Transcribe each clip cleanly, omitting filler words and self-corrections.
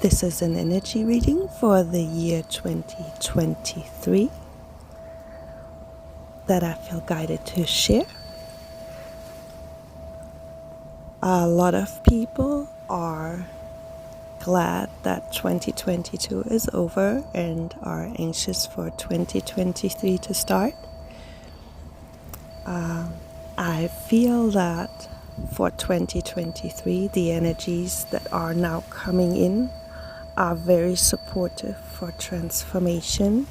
This is an energy reading for the year 2023 that I feel guided to share. A lot of people are glad that 2022 is over and are anxious for 2023 to start. I feel that for 2023, the energies that are now coming in are very supportive for transformation,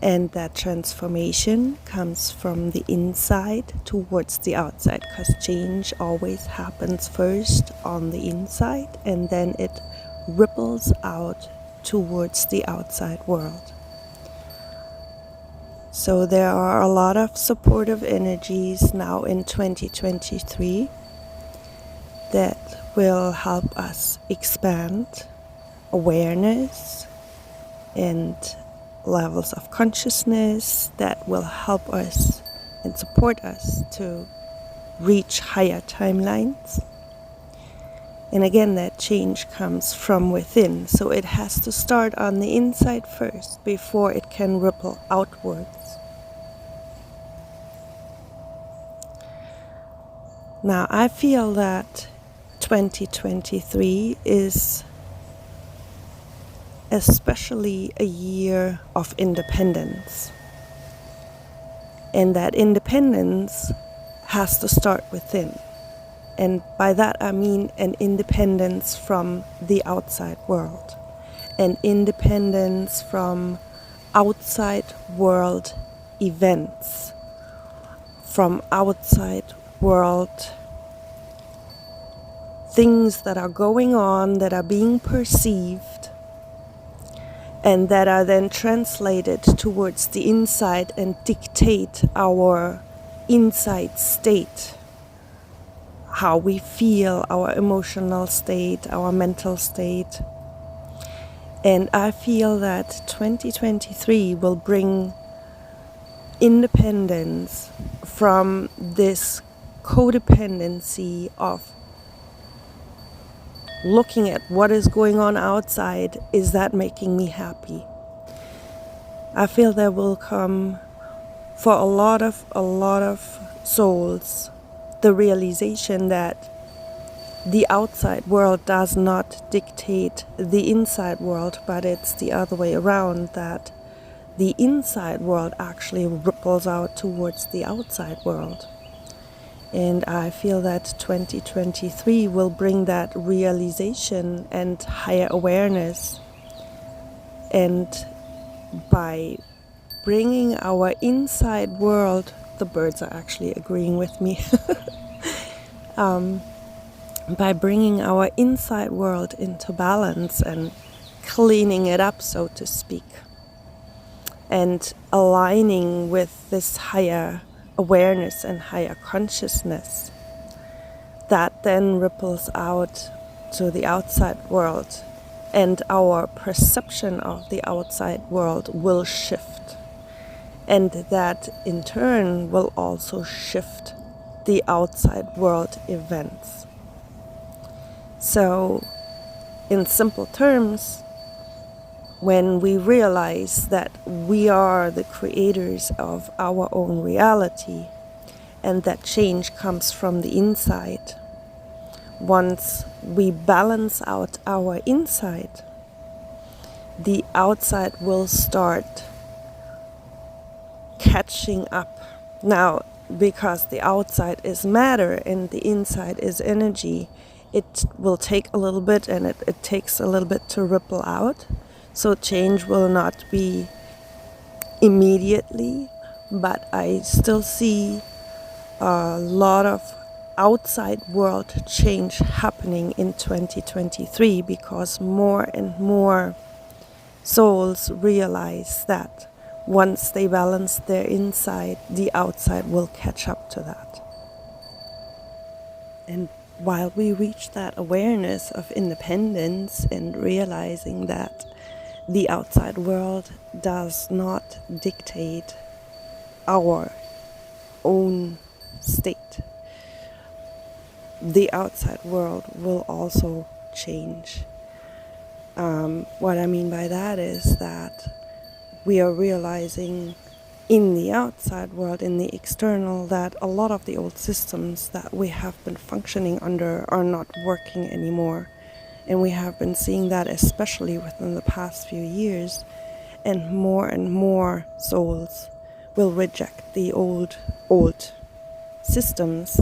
and that transformation comes from the inside towards the outside, because change always happens first on the inside and then it ripples out towards the outside world. So there are a lot of supportive energies now in 2023 that will help us expand awareness and levels of consciousness, that will help us and support us to reach higher timelines. And again, that change comes from within, so it has to start on the inside first before it can ripple outwards. Now, I feel that 2023 is especially a year of independence. And that independence has to start within. And by that I mean an independence from the outside world. An independence from outside world events. From outside world things that are going on, that are being perceived, and that are then translated towards the inside and dictate our inside state, how we feel, our emotional state, our mental state. And I feel that 2023 will bring independence from this codependency of looking at what is going on outside. Is that making me happy? I feel there will come for a lot of souls the realization that the outside world does not dictate the inside world, but it's the other way around, that the inside world actually ripples out towards the outside world. And I feel that 2023 will bring that realization and higher awareness. And by bringing our inside world, the birds are actually agreeing with me, by bringing our inside world into balance and cleaning it up, so to speak, and aligning with this higher awareness and higher consciousness, that then ripples out to the outside world, and our perception of the outside world will shift, and that in turn will also shift the outside world events. So in simple terms, when we realize that we are the creators of our own reality, and that change comes from the inside, once we balance out our inside, the outside will start catching up. Now, because the outside is matter and the inside is energy, it will take a little bit, and it takes a little bit to ripple out. So change will not be immediately, but I still see a lot of outside world change happening in 2023, because more and more souls realize that once they balance their inside, the outside will catch up to that. And while we reach that awareness of independence and realizing that the outside world does not dictate our own state, the outside world will also change. What I mean by that is that we are realizing in the outside world, in the external, that a lot of the old systems that we have been functioning under are not working anymore. And we have been seeing that especially within the past few years. And more souls will reject the old systems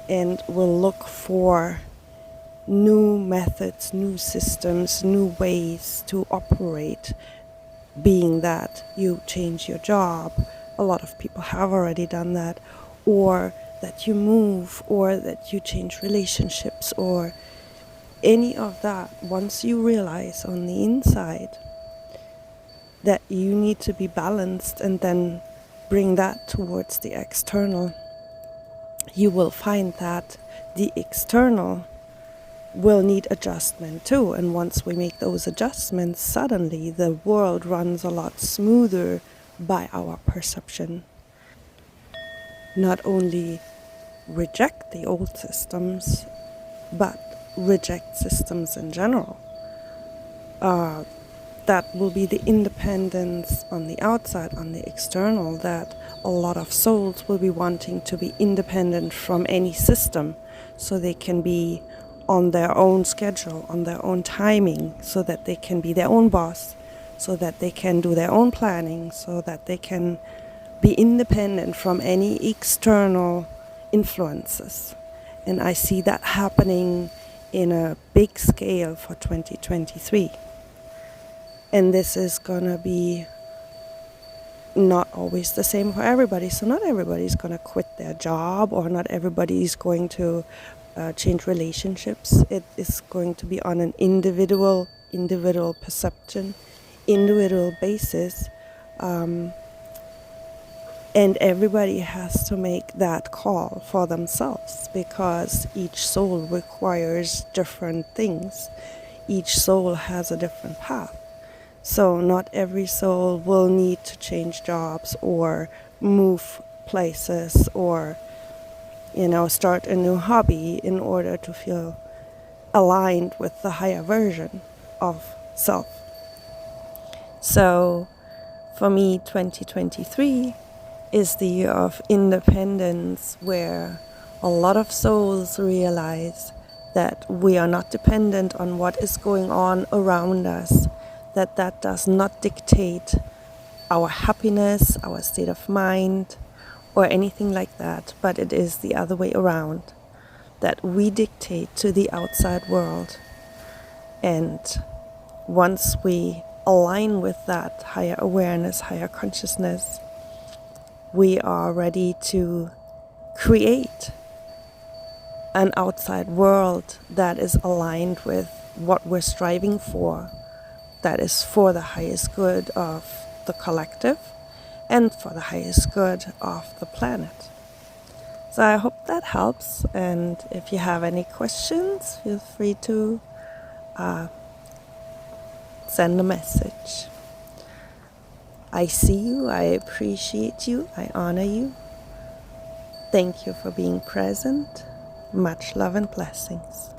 and will look for new methods, new systems, new ways to operate, being that you change your job. A lot of people have already done that, or that you move, or that you change relationships, or any of that. Once you realize on the inside that you need to be balanced and then bring that towards the external, you will find that the external will need adjustment too. And once we make those adjustments, suddenly the world runs a lot smoother by our perception. Not only reject the old systems, but reject systems in general. That will be the independence on the outside, on the external, that a lot of souls will be wanting to be independent from any system, so they can be on their own schedule, on their own timing, so that they can be their own boss, so that they can do their own planning, so that they can be independent from any external influences. And I see that happening in a big scale for 2023. And this is gonna be not always the same for everybody. So not everybody's gonna quit their job, or not everybody's going to change relationships. It is going to be on an individual perception, individual basis. And everybody has to make that call for themselves, because each soul requires different things. Each soul has a different path. So not every soul will need to change jobs or move places or, start a new hobby in order to feel aligned with the higher version of self. So for me, 2023 is the year of independence, where a lot of souls realize that we are not dependent on what is going on around us, that does not dictate our happiness, our state of mind, or anything like that, but it is the other way around, that we dictate to the outside world. And once we align with that higher awareness, higher consciousness, we are ready to create an outside world that is aligned with what we're striving for, that is for the highest good of the collective and for the highest good of the planet. So I hope that helps, and if you have any questions, feel free to send a message. I see you, I appreciate you, I honor you. Thank you for being present. Much love and blessings.